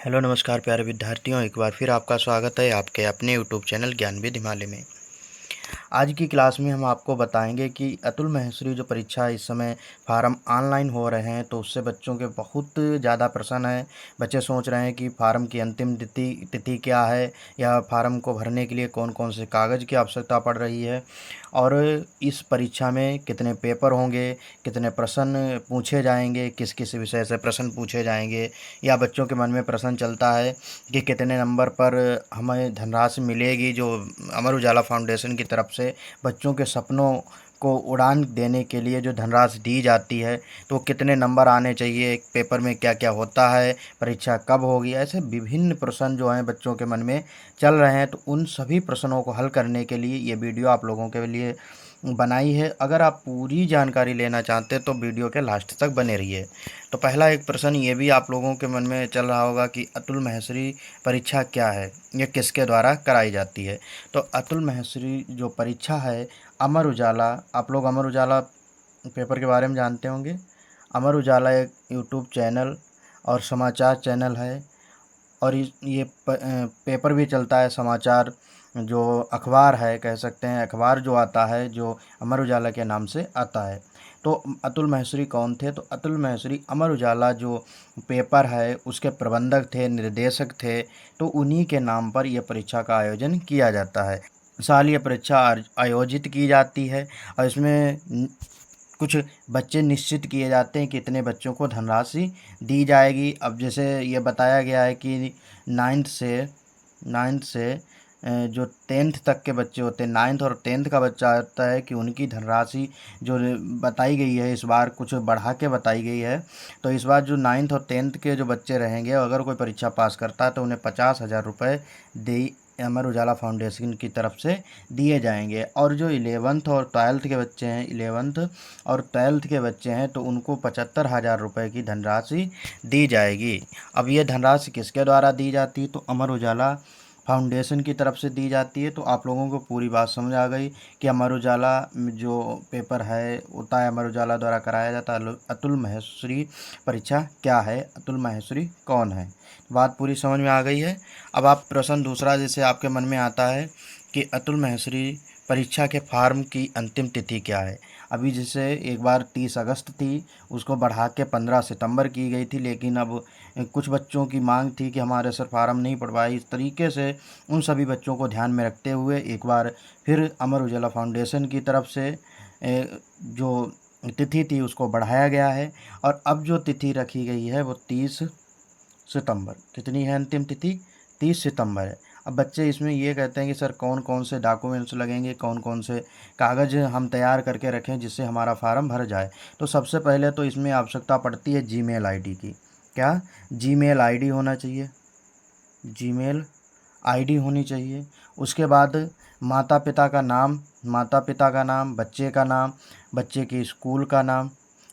Hello नमस्कार प्यारे विद्यार्थियों, एक बार फिर आपका स्वागत है आपके अपने यूट्यूब चैनल ज्ञानविद हिमालय में। आज की क्लास में हम आपको बताएंगे कि अतुल महेश्वरी जो परीक्षा इस समय फार्म ऑनलाइन हो रहे हैं तो उससे बच्चों के बहुत ज़्यादा प्रश्न है। बच्चे सोच रहे हैं कि फार्म की अंतिम तिथि क्या है या फार्म को भरने के लिए कौन कौन से कागज़ की आवश्यकता पड़ रही है और इस परीक्षा में कितने पेपर होंगे, कितने प्रश्न पूछे जाएंगे, किस किस विषय से प्रश्न पूछे जाएंगे, या बच्चों के मन में प्रश्न चलता है कि कितने नंबर पर हमें धनराशि मिलेगी जो अमर उजाला फाउंडेशन की तरफ से बच्चों के सपनों को उड़ान देने के लिए जो धनराशि दी जाती है तो कितने नंबर आने चाहिए, एक पेपर में क्या क्या होता है, परीक्षा कब होगी। ऐसे विभिन्न प्रश्न जो हैं बच्चों के मन में चल रहे हैं, तो उन सभी प्रश्नों को हल करने के लिए ये वीडियो आप लोगों के लिए बनाई है। अगर आप पूरी जानकारी लेना चाहते हैं तो वीडियो के लास्ट तक बने रहिए। तो पहला एक प्रश्न ये भी आप लोगों के मन में चल रहा होगा कि अतुल महेश्वरी परीक्षा क्या है, ये किसके द्वारा कराई जाती है। तो अतुल महेश्वरी जो परीक्षा है, अमर उजाला, आप लोग अमर उजाला पेपर के बारे में जानते होंगे। अमर उजाला एक यूट्यूब चैनल और समाचार चैनल है और ये पेपर भी चलता है, समाचार जो अखबार है कह सकते हैं, अखबार जो आता है जो अमर उजाला के नाम से आता है। तो अतुल महेश्वरी कौन थे? तो अतुल महेश्वरी अमर उजाला जो पेपर है उसके प्रबंधक थे, निर्देशक थे। तो उन्हीं के नाम पर यह परीक्षा का आयोजन किया जाता है। साल ये परीक्षा आयोजित की जाती है और इसमें कुछ बच्चे निश्चित किए जाते हैं कि इतने बच्चों को धनराशि दी जाएगी। अब जैसे ये बताया गया है कि नाइन्थ से जो 10th तक के बच्चे होते हैं, 9th और 10th का बच्चा होता है कि उनकी धनराशि जो बताई गई है इस बार कुछ बढ़ा के बताई गई है। तो इस बार जो 9th और 10th के जो बच्चे रहेंगे, अगर कोई परीक्षा पास करता है तो उन्हें 50,000 रुपये दे अमर उजाला फाउंडेशन की तरफ से दिए जाएंगे। और जो 11th और 12th के बच्चे हैं, 11th और 12th के बच्चे हैं तो उनको 75,000 रुपये की धनराशि दी जाएगी। अब ये धनराशि किसके द्वारा दी जाती है? तो अमर उजाला फाउंडेशन की तरफ से दी जाती है। तो आप लोगों को पूरी बात समझ आ गई कि अमर उजाला जो पेपर है होता है अमर उजाला द्वारा कराया जाता है। अतुल महेश्वरी परीक्षा क्या है, अतुल महेश्वरी कौन है, बात पूरी समझ में आ गई है। अब आप प्रश्न दूसरा जैसे आपके मन में आता है कि अतुल महेश्वरी परीक्षा के फॉर्म की अंतिम तिथि क्या है। अभी जैसे एक बार 30 अगस्त थी, उसको बढ़ा के 15 सितंबर की गई थी, लेकिन अब कुछ बच्चों की मांग थी कि हमारे सर फार्म नहीं पढ़ पाए। इस तरीके से उन सभी बच्चों को ध्यान में रखते हुए एक बार फिर अमर उजाला फाउंडेशन की तरफ से जो तिथि थी उसको बढ़ाया गया है और अब जो तिथि रखी गई है वो 30 सितंबर। कितनी है अंतिम तिथि? 30 सितंबर है। अब बच्चे इसमें ये कहते हैं कि सर कौन कौन से डॉक्यूमेंट्स लगेंगे, कौन कौन से कागज़ हम तैयार करके रखें जिससे हमारा फार्म भर जाए। तो सबसे पहले तो इसमें आवश्यकता पड़ती है जीमेल आईडी की। क्या? जीमेल आईडी होना चाहिए, जीमेल आईडी होनी चाहिए। उसके बाद माता पिता का नाम, माता पिता का नाम, बच्चे का नाम, बच्चे के स्कूल का नाम।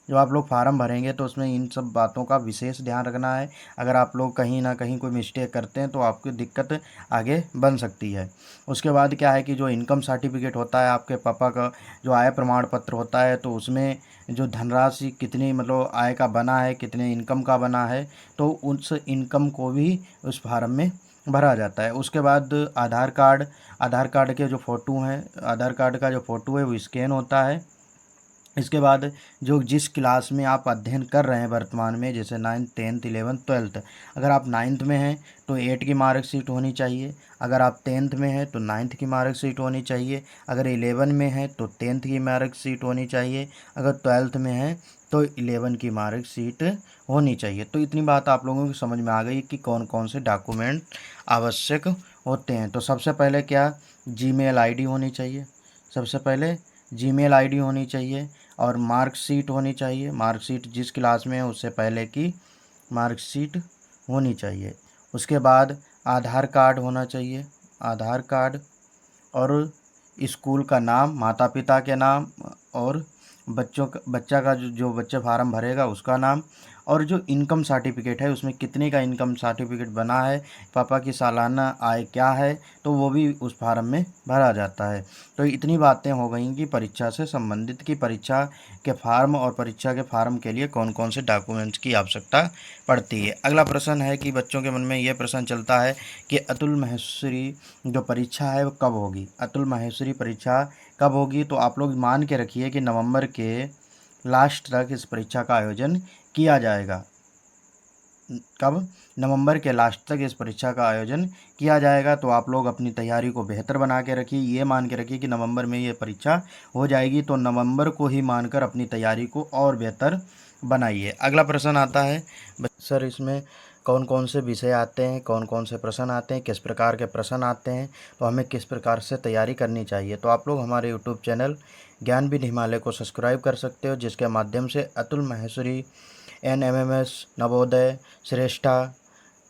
जब आप लोग फार्म भरेंगे तो उसमें इन सब बातों का विशेष ध्यान रखना है। अगर आप लोग कहीं ना कहीं कोई मिस्टेक करते हैं तो आपकी दिक्कत आगे बन सकती है। उसके बाद क्या है कि जो इनकम सर्टिफिकेट होता है आपके पापा का, जो आय प्रमाण पत्र होता है, तो उसमें जो धनराशि कितनी मतलब आय का बना है, कितने इनकम का बना है, तो उस इनकम को भी उस फार्म में भरा जाता है। उसके बाद आधार कार्ड, आधार कार्ड के जो फ़ोटो हैं, आधार कार्ड का जो फ़ोटो है वो स्कैन होता है। इसके बाद जो जिस क्लास में आप अध्ययन कर रहे हैं वर्तमान में, जैसे 9th 10th 11th 12th, अगर आप 9th में हैं तो 8 की मार्कशीट होनी चाहिए। अगर आप 10th में हैं तो 9th की मार्कशीट होनी चाहिए। अगर 11 में है तो 10th की मार्कशीट होनी चाहिए। अगर 12th में है तो 11 की मार्कशीट होनी चाहिए। तो इतनी बात आप लोगों की समझ में आ गई कि कौन कौन से डॉक्यूमेंट आवश्यक होते हैं। तो सबसे पहले क्या, जीमेल आईडी होनी चाहिए। सबसे पहले जीमेल आईडी होनी चाहिए और मार्कशीट होनी चाहिए। मार्कशीट जिस क्लास में है उससे पहले की मार्कशीट होनी चाहिए। उसके बाद आधार कार्ड होना चाहिए, आधार कार्ड, और स्कूल का नाम, माता पिता के नाम, और बच्चा का जो बच्चे फार्म भरेगा उसका नाम, और जो इनकम सर्टिफिकेट है उसमें कितने का इनकम सर्टिफिकेट बना है, पापा की सालाना आय क्या है, तो वो भी उस फार्म में भरा जाता है। तो इतनी बातें हो गई कि परीक्षा से संबंधित कि परीक्षा के फार्म और परीक्षा के फार्म के लिए कौन कौन से डॉक्यूमेंट्स की आवश्यकता पड़ती है। अगला प्रश्न है कि बच्चों के मन में ये प्रश्न चलता है कि अतुल माहेश्वरी जो परीक्षा है वो कब होगी। अतुल माहेश्वरी परीक्षा कब होगी, तो आप लोग मान के रखिए कि नवंबर के लास्ट तक इस परीक्षा का आयोजन किया जाएगा। कब? नवंबर के लास्ट तक इस परीक्षा का आयोजन किया जाएगा। तो आप लोग अपनी तैयारी को बेहतर बना के रखिए, ये मान के रखिए कि नवंबर में ये परीक्षा हो जाएगी, तो नवंबर को ही मानकर अपनी तैयारी को और बेहतर बनाइए। अगला प्रश्न आता है सर इसमें कौन कौन से विषय आते हैं, कौन कौन से प्रश्न आते हैं, किस प्रकार के प्रश्न आते हैं, तो हमें किस प्रकार से तैयारी करनी चाहिए। तो आप लोग हमारे यूट्यूब चैनल ज्ञानविद हिमालय को सब्सक्राइब कर सकते हो, जिसके माध्यम से अतुल माहेश्वरी, NMMS, नवोदय, श्रेष्ठा,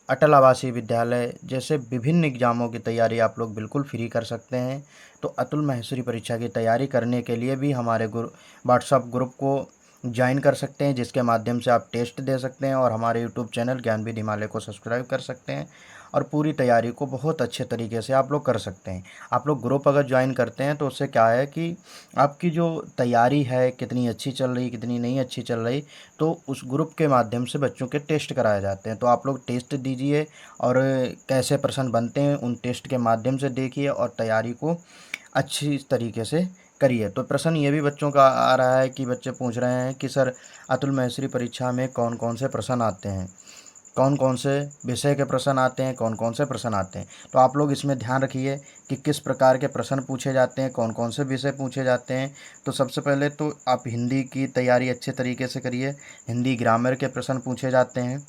अटल आवासीय विद्यालय जैसे विभिन्न एग्जामों की तैयारी आप लोग बिल्कुल फ्री कर सकते हैं। तो अतुल माहेश्वरी परीक्षा की तैयारी करने के लिए भी हमारे व्हाट्सअप ग्रुप को ज्वाइन कर सकते हैं, जिसके माध्यम से आप टेस्ट दे सकते हैं और हमारे यूट्यूब चैनल ज्ञानविद हिमालय को सब्सक्राइब कर सकते हैं और पूरी तैयारी को बहुत अच्छे तरीके से आप लोग कर सकते हैं। आप लोग ग्रुप अगर ज्वाइन करते हैं तो उससे क्या है कि आपकी जो तैयारी है कितनी अच्छी चल रही, कितनी नहीं अच्छी चल रही, तो उस ग्रुप के माध्यम से बच्चों के टेस्ट कराए जाते हैं। तो आप लोग टेस्ट दीजिए और कैसे प्रश्न बनते हैं उन टेस्ट के माध्यम से देखिए और तैयारी को अच्छी तरीके से करिए। तो प्रश्न ये भी बच्चों का आ रहा है कि बच्चे पूछ रहे हैं कि सर अतुल माहेश्वरी परीक्षा में कौन कौन से प्रश्न आते हैं, कौन कौन से विषय के प्रश्न आते हैं, कौन कौन से प्रश्न आते हैं। तो आप लोग इसमें ध्यान रखिए कि किस प्रकार के प्रश्न पूछे जाते हैं, कौन कौन से विषय पूछे जाते हैं। तो सबसे पहले तो आप हिंदी की तैयारी अच्छे तरीके से करिए, हिंदी ग्रामर के प्रश्न पूछे जाते हैं।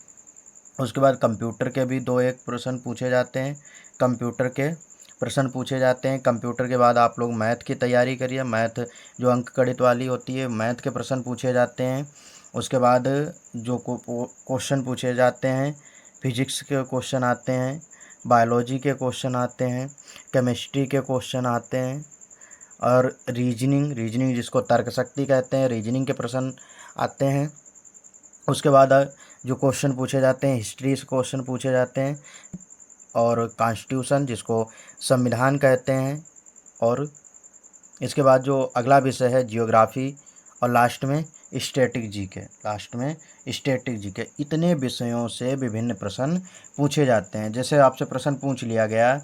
उसके बाद कंप्यूटर के भी 2-1 प्रश्न पूछे जाते हैं, कंप्यूटर के प्रश्न पूछे जाते हैं। कंप्यूटर के बाद आप लोग मैथ की तैयारी करिए, मैथ जो अंक गणित वाली होती है मैथ के प्रश्न पूछे जाते हैं। उसके बाद जो क्वेश्चन पूछे जाते हैं, फिजिक्स के क्वेश्चन आते हैं, बायोलॉजी के क्वेश्चन आते हैं, केमिस्ट्री के क्वेश्चन आते हैं और रीजनिंग जिसको तर्क शक्ति कहते हैं, रीजनिंग के प्रश्न आते हैं। उसके बाद जो क्वेश्चन पूछे जाते हैं हिस्ट्री से क्वेश्चन पूछे जाते हैं और कॉन्स्टिट्यूशन जिसको संविधान कहते हैं। और इसके बाद जो अगला विषय है जियोग्राफी और लास्ट में स्टैटिक जीके इतने विषयों से विभिन्न प्रश्न पूछे जाते हैं। जैसे आपसे प्रश्न पूछ लिया गया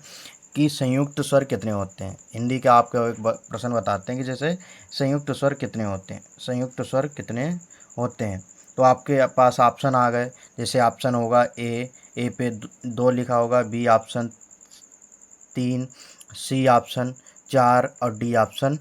कि संयुक्त स्वर कितने होते हैं, हिंदी का आपको एक प्रश्न बताते हैं कि जैसे संयुक्त स्वर कितने होते हैं, संयुक्त स्वर कितने होते हैं। तो आपके पास ऑप्शन आ गए, जैसे ऑप्शन होगा ए पे 2 लिखा होगा, बी ऑप्शन 3, सी ऑप्शन 4 और डी ऑप्शन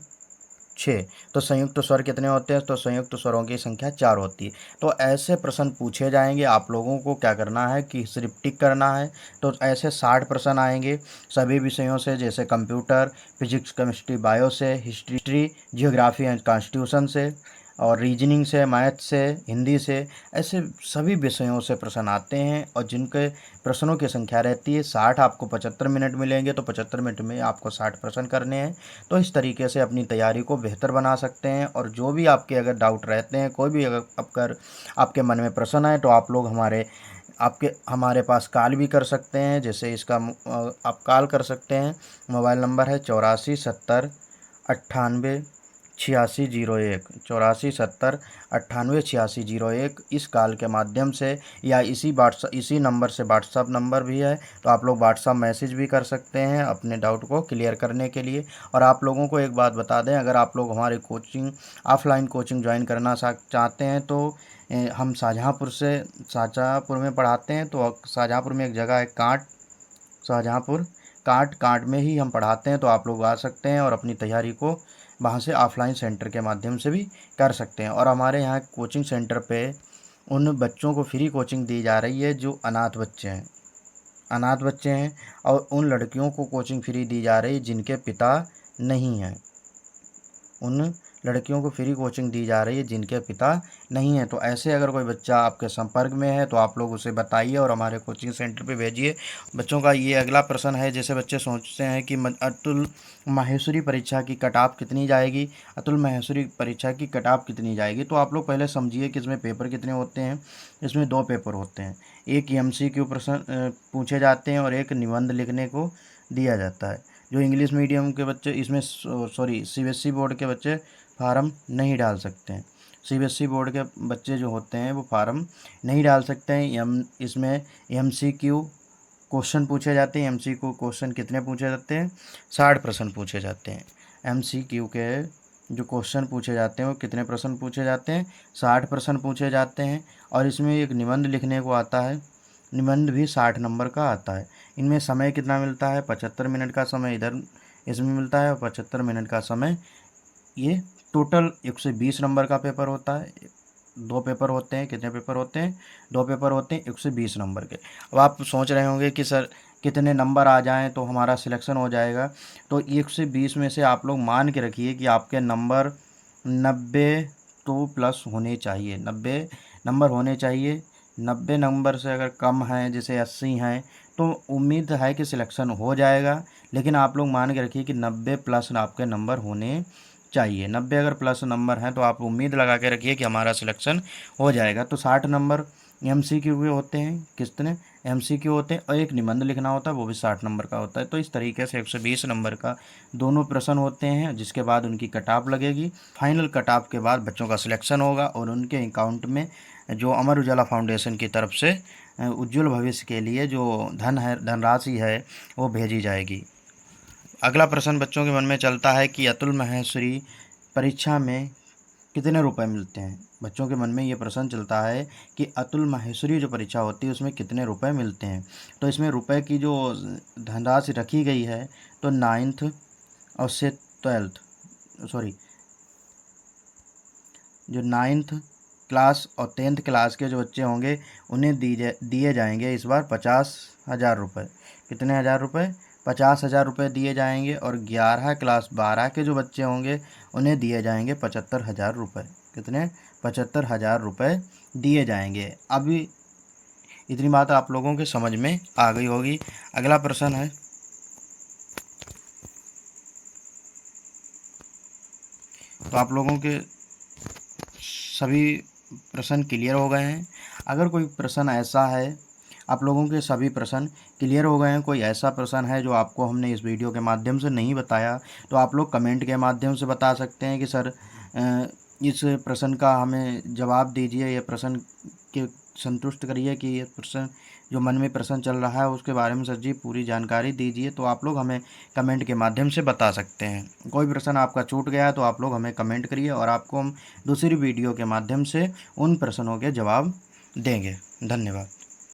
6। तो संयुक्त स्वर कितने होते हैं, तो संयुक्त स्वरों की संख्या 4 होती है। तो ऐसे प्रश्न पूछे जाएंगे, आप लोगों को क्या करना है कि सिर्फ टिक करना है। तो ऐसे 60 प्रश्न आएंगे सभी विषयों से, जैसे कंप्यूटर, फिजिक्स, केमिस्ट्री, बायो से, हिस्ट्री, जियोग्राफी एंड कॉन्स्टिट्यूशन से और रीजनिंग से, मैथ से, हिंदी से, ऐसे सभी विषयों से प्रश्न आते हैं और जिनके प्रश्नों की संख्या रहती है 60। आपको 75 मिनट मिलेंगे, तो 75 मिनट में आपको 60 प्रश्न करने हैं। तो इस तरीके से अपनी तैयारी को बेहतर बना सकते हैं। और जो भी आपके अगर डाउट रहते हैं, कोई भी अगर आपके मन में प्रश्न है, तो आप लोग हमारे पास कॉल भी कर सकते हैं। जैसे इसका आप कॉल कर सकते हैं, मोबाइल नंबर है 84 70 98 86 01, 84 70 98 86 01। इस कॉल के माध्यम से या इसी नंबर से व्हाट्सअप नंबर भी है, तो आप लोग व्हाट्सअप मैसेज भी कर सकते हैं अपने डाउट को क्लियर करने के लिए। और आप लोगों को एक बात बता दें, अगर आप लोग हमारी ऑफलाइन कोचिंग ज्वाइन करना चाहते हैं तो हम शाहजहाँपुर में पढ़ाते हैं। तो शाहजहाँपुर में एक जगह है शाहजहाँपुर कांट में ही हम पढ़ाते हैं। तो आप लोग आ सकते हैं और अपनी तैयारी को वहाँ से ऑफलाइन सेंटर के माध्यम से भी कर सकते हैं। और हमारे यहाँ कोचिंग सेंटर पे उन बच्चों को फ्री कोचिंग दी जा रही है जो अनाथ बच्चे हैं और उन लड़कियों को कोचिंग फ्री दी जा रही है जिनके पिता नहीं हैं। उन लड़कियों को फ्री कोचिंग दी जा रही है जिनके पिता नहीं हैं। तो ऐसे अगर कोई बच्चा आपके संपर्क में है तो आप लोग उसे बताइए और हमारे कोचिंग सेंटर पे भेजिए। बच्चों का ये अगला प्रश्न है, जैसे बच्चे सोचते हैं कि अतुल माहेश्वरी परीक्षा की कट ऑफ कितनी जाएगी, अतुल माहेश्वरी परीक्षा की कट ऑफ कितनी जाएगी। तो आप लोग पहले समझिए कि इसमें पेपर कितने होते हैं। इसमें 2 पेपर होते हैं, एक MCQ प्रश्न पूछे जाते हैं और एक निबंध लिखने को दिया जाता है। जो इंग्लिश मीडियम के बच्चे इसमें सॉरी CBSE बोर्ड के बच्चे फार्म नहीं डाल सकते हैं। CBSE बोर्ड के बच्चे जो होते हैं वो फार्म नहीं डाल सकते हैं। इसमें MCQ क्वेश्चन पूछे जाते हैं। MCQ क्वेश्चन कितने पूछे जाते हैं? 60 प्रश्न पूछे जाते हैं। MCQ के जो क्वेश्चन पूछे जाते हैं वो कितने प्रश्न पूछे जाते हैं? 60 प्रश्न पूछे जाते हैं। और इसमें एक निबंध लिखने को आता है, निबंध भी 60 नंबर का आता है। इनमें समय कितना मिलता है? 75 मिनट का समय इधर इसमें मिलता है और 75 मिनट का समय। ये टोटल 120 नंबर का पेपर होता है। 2 पेपर होते हैं। कितने पेपर होते हैं? 2 पेपर होते हैं 120 नंबर के। अब आप सोच रहे होंगे कि सर कितने नंबर आ जाएं तो हमारा सिलेक्शन हो जाएगा। तो 120 में से आप लोग मान के रखिए कि आपके नंबर 90 तो प्लस होने चाहिए, 90 नंबर होने चाहिए। 90 नंबर से अगर कम हैं, जैसे 80 हैं, तो उम्मीद है कि सिलेक्शन हो जाएगा। लेकिन आप लोग मान के रखिए कि 90 प्लस आपके नंबर होने चाहिए। 90 अगर प्लस नंबर हैं तो आप उम्मीद लगा के रखिए कि हमारा सिलेक्शन हो जाएगा। तो 60 नंबर MCQ के होते हैं। कितने MCQ होते हैं? और एक निबंध लिखना होता है, वो भी 60 नंबर का होता है। तो इस तरीके से 120 नंबर का दोनों प्रश्न होते हैं, जिसके बाद उनकी कट ऑफ लगेगी। फाइनल कट ऑफ के बाद बच्चों का सिलेक्शन होगा और उनके अकाउंट में जो अमर उजाला फाउंडेशन की तरफ से उज्ज्वल भविष्य के लिए जो धनराशि है वो भेजी जाएगी। अगला प्रश्न बच्चों के मन में चलता है कि अतुल माहेश्वरी परीक्षा में कितने रुपए मिलते हैं। बच्चों के मन में ये प्रश्न चलता है कि अतुल माहेश्वरी जो परीक्षा होती है उसमें कितने रुपए मिलते हैं। तो इसमें रुपए की जो धनराशि रखी गई है, तो 9th और से 12th सॉरी जो 9th क्लास और 10th क्लास के जो बच्चे होंगे उन्हें दिए जाएंगे इस बार 50,000 रुपये। कितने हज़ार रुपये? 50,000 रुपये दिए जाएंगे। और 11 क्लास 12 के जो बच्चे होंगे उन्हें दिए जाएंगे 75,000 रुपये। कितने? 75,000 रुपये दिए जाएंगे। अभी इतनी बात आप लोगों के समझ में आ गई होगी। अगला प्रश्न है, तो आप लोगों के सभी प्रश्न क्लियर हो गए हैं। अगर कोई प्रश्न ऐसा है, आप लोगों के सभी प्रश्न क्लियर हो गए हैं, कोई ऐसा प्रश्न है जो आपको हमने इस वीडियो के माध्यम से नहीं बताया, तो आप लोग कमेंट के माध्यम से बता सकते हैं कि सर इस प्रश्न का हमें जवाब दीजिए, ये प्रश्न के संतुष्ट करिए कि ये प्रश्न जो मन में प्रश्न चल रहा है उसके बारे में सर जी पूरी जानकारी दीजिए। तो आप लोग हमें कमेंट के माध्यम से बता सकते हैं। कोई प्रश्न आपका छूट गया है तो आप लोग हमें कमेंट करिए और आपको हम दूसरी वीडियो के माध्यम से उन प्रश्नों के जवाब देंगे। धन्यवाद।